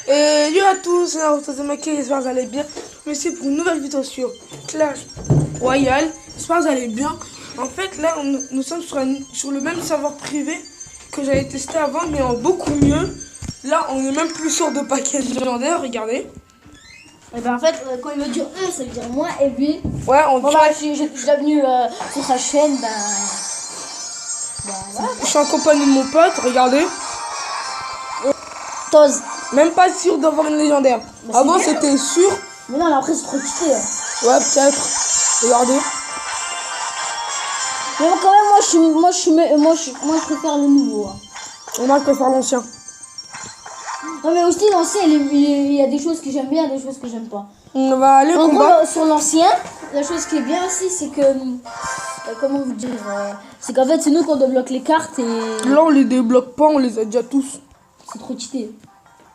Et yo à tous, c'est Naruto Zemaki, j'espère que vous allez bien. Mais c'est pour une nouvelle vidéo sur Clash Royale. J'espère que vous allez bien. En fait, là, nous sommes sur le même serveur privé que j'avais testé avant, mais en beaucoup mieux. Là, on est même plus sûr de paquets légendaires, regardez. Et ben en fait, quand il me dit ça veut dire moi et lui. Ouais, on bon, bah, je suis venu sur sa chaîne, voilà. Je suis en compagnie de mon pote, regardez. Toz. Même pas sûr d'avoir une légendaire. Bah, avant, c'était sûr. Mais non, après, c'est trop quitté. Ouais, peut-être. Regardez. Mais bon, quand même, moi, je préfère le nouveau. Hein. On a préfère l'ancien. Non, mais aussi, l'ancien, il y a des choses que j'aime bien, des choses que j'aime pas. On va aller en combat. gros, sur l'ancien, la chose qui est bien aussi, c'est que... comment vous dire c'est qu'en fait, c'est nous qu'on débloque les cartes et... Là, on les débloque pas, on les a déjà tous. C'est trop cheaté.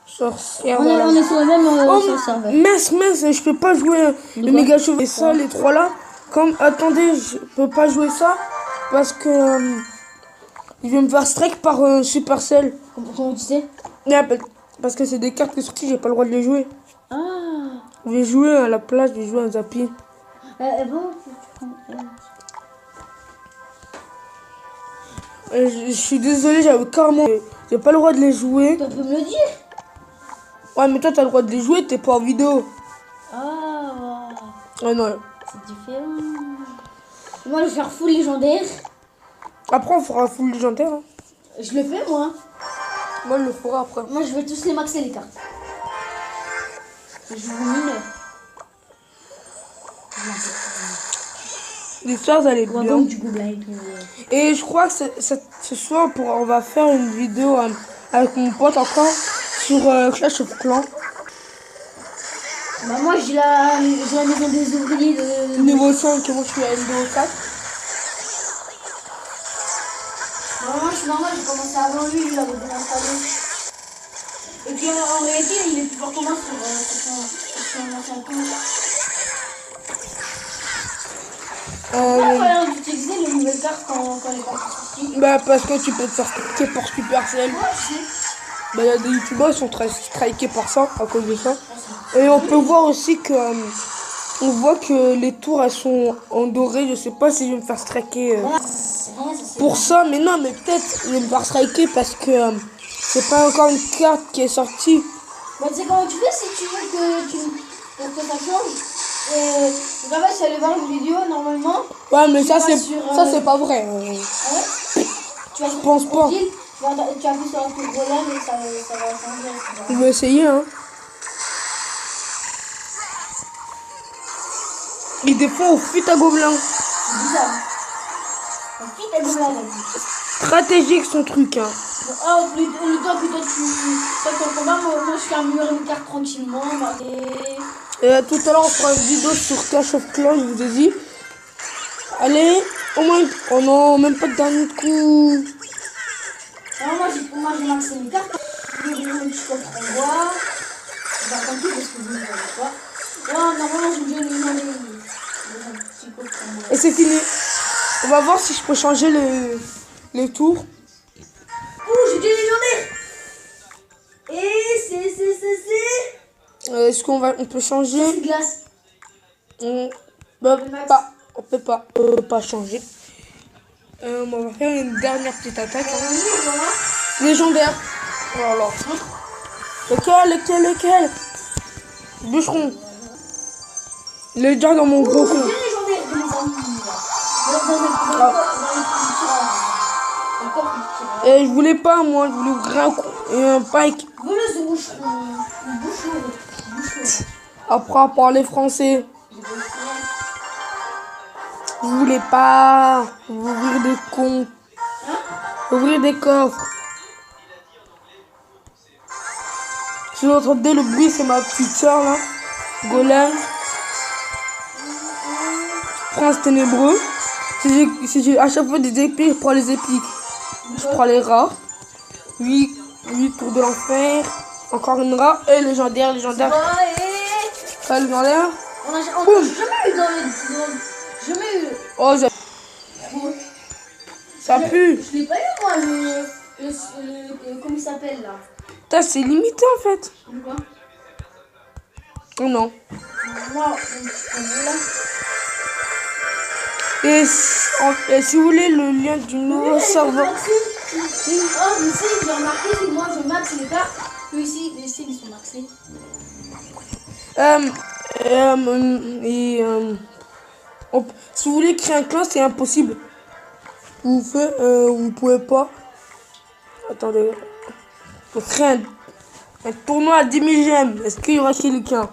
Sorcière. On est sur le même serveur. Mince, je peux pas jouer le méga cheveux. Et ça, les trois là. Comme, attendez, je peux pas jouer ça parce que je vais me faire strike par Supercell. Comment tu sais? Yeah, parce que c'est des cartes qui sont sorties, j'ai pas le droit de les jouer. Ah. Je vais jouer à la place, je vais jouer à Zappy. Bon, je suis désolé, j'avais carrément... J'ai pas le droit de les jouer. Tu peux me le dire? Ouais, mais toi, t'as le droit de les jouer, t'es pas en vidéo. Ah. Ouais, non. C'est différent. Moi, je vais faire full légendaire. Après, on fera full légendaire. Hein. Je le fais, moi. Moi, je le ferai après. Moi, je vais tous les maxer, les cartes. Je vous mine. L'histoire, elle est bien. Du gobelin. Et je crois que ce soir, on va faire une vidéo avec mon pote encore sur Clash of Clans. Bah moi, j'ai la maison des ouvriers de... Niveau 5, moi je suis à niveau 4. Normalement, c'est normal, j'ai commencé avant lui, il avait bien installé. Et puis en réalité, il est plus fort que moi sur son ancien compte. Pourquoi il a d'utiliser les nouvelles cartes quand les cartes sont sorties? Bah parce que tu peux te faire striker par Supercell. Ouais, je sais. Bah il y a des youtubeurs qui sont très strikés par ça, à cause de ça. Et on peut voir aussi que... on voit que les tours elles sont en doré, je sais pas si je vais me faire striker pour ça, mais non, mais peut-être je vais me faire striker parce que c'est pas encore une carte qui est sortie. Bah tu sais comment tu fais si tu veux que ça change? Là-bas, je suis allé voir une vidéo normalement. Ouais, mais ça c'est pas vrai. Ah ouais? Tu vas je pense pas. Tu appuies sur un truc golem et ça va changer. On va essayer, hein. Et des fois, on fuit à gobelin. C'est bizarre. On fuit à gobelin, là. Stratégique son truc, hein. Ah, le temps que toi, ton combat, moi, je fais un mur une carte tranquillement. Et tout à l'heure, on fera une vidéo sur Clash of Clans, je vous ai dit. Allez, au moins. Oh non, même pas de dernier coup. Alors, moi, j'ai maxé une carte. Je vais vous un petit coffre en bois. Je vais attendre tout parce que vous ne voyez pas. Là, normalement, j'ai déjà mis un petit coffre en bois. Et c'est fini. On va voir si je peux changer les tours. Ouh, j'ai déjà légendaire. Et c'est... Est-ce qu'on peut changer? C'est glace. On peut pas changer. On va faire une dernière petite attaque. Légendaire. Voilà. Lequel? Bûcheron. Il est déjà dans mon gros con. Et je voulais pas, moi, je voulais ouvrir un pike. Apprends à parler français. Je voulais pas ouvrir des comptes. Ouvrir des coffres. Si vous entendez le bruit, c'est ma petite soeur là. Golem. Prince ténébreux. Si j'ai à chaque fois des épées, je prends les épiques. Je prends les rares. 8 tours de l'enfer. Encore une rare. Et légendaire. Ça, légendaire. On a jamais eu jamais eu. Oh, ça pue. Je l'ai pas eu moi le comment il s'appelle là? Putain, c'est limité en fait. Pourquoi? Oh non. Moi, là. Et si vous voulez le lien du nouveau serveur. Oh, mais si, j'ai remarqué, si moi je max les cartes, eux ici, les signes sont maxés. Si vous voulez créer un clan, c'est impossible. Vous pouvez pas. Attendez. Pour créer un tournoi à 10 000 gemmes, est-ce qu'il y aura quelqu'un?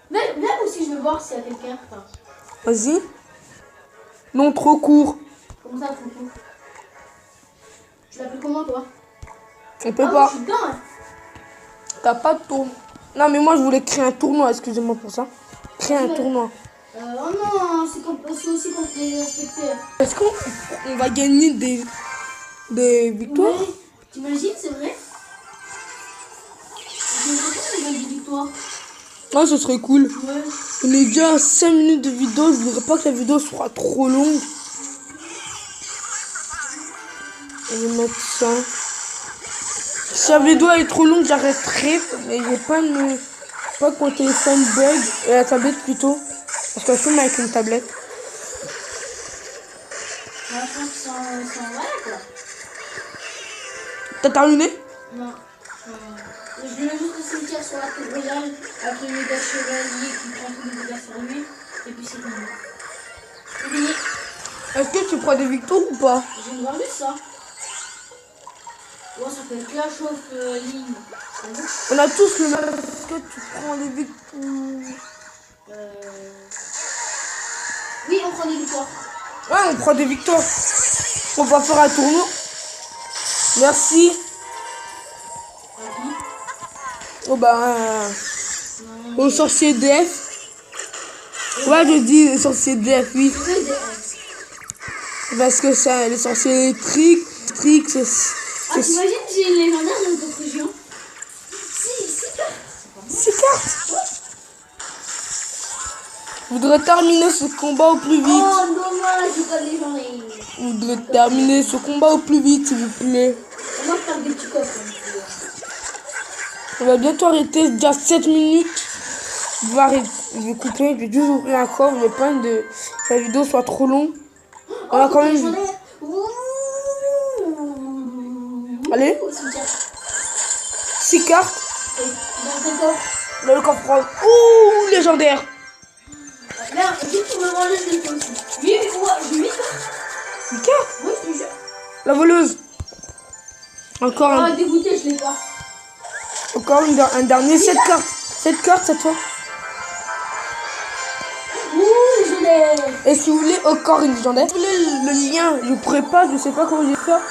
Même aussi, je veux voir s'il y a quelqu'un. Enfin, Vas-y. Non, trop court. comme ça, trop court. Tu l'appelles comment, toi? On peut Ah, pas. je suis dedans, hein. T'as pas de tournoi. Non, mais moi, je voulais créer un tournoi. Excusez-moi pour ça. Créer un tournoi. Oh non, c'est aussi contre les inspecteurs. Est-ce qu'on va gagner des victoires? Ouais. T'imagines, c'est vrai? J'ai gagné des victoires. Non, ce serait cool. Ouais. On est déjà à 5 minutes de vidéo. Je voudrais pas que la vidéo soit trop longue. Je vais mettre ça. Si la vidéo est trop longue, j'arrêterai. Mais j'ai pas que mon téléphone bug. Et la tablette plutôt. Parce que je filme avec une tablette. Moi, je pense que c'est en vrai, quoi. T'as terminé? Non. Je vais juste le cimetière sur la tour royale avec le méga chevalier qui prend tous les dégâts sur lui. Et puis c'est fini. C'est fini. Est-ce que tu prends des victoires ou pas? Je viens de voir juste ça. Ouais, ça fait Clash of Ligne. On a tous le même. Est-ce que tu prends des victoires? Oui, on prend des victoires. Ouais, on prend des victoires. On va faire un tournoi. Merci. Oh bah. Au sorcier DF. Ouais, je dis les sorciers DF, oui. Parce que c'est les sorciers électriques. Ah, t'imagines, j'ai une légendaire dans notre région. 6 cartes. 6 cartes. Je voudrais terminer ce combat au plus vite. Oh, dommage, j'ai pas de légendaire. Je voudrais terminer ce combat au plus vite, s'il vous plaît. Moi, je perds des petits coffres. On va bientôt arrêter, déjà 7 minutes. Je vais couper, je vais juste ouvrir un coffre. Je veux pas que la vidéo soit trop longue. On a quand même. Allez. 6 cartes. Dans quel coffre? Dans le coffre. Ouh, légendaire. Merde, est-ce que tu me rends le slip aussi? Oui, mais quoi? J'ai 8 cartes. 8 cartes. Oui, je te jure. La voleuse. Encore Ah, dégoûté, je l'ai pas. un dernier. 7 cartes. 7 cartes cette fois. Ouh, légendaire. Et si vous voulez encore une légendaire, si vous voulez le lien, je pourrais pas, je sais pas comment je vais faire.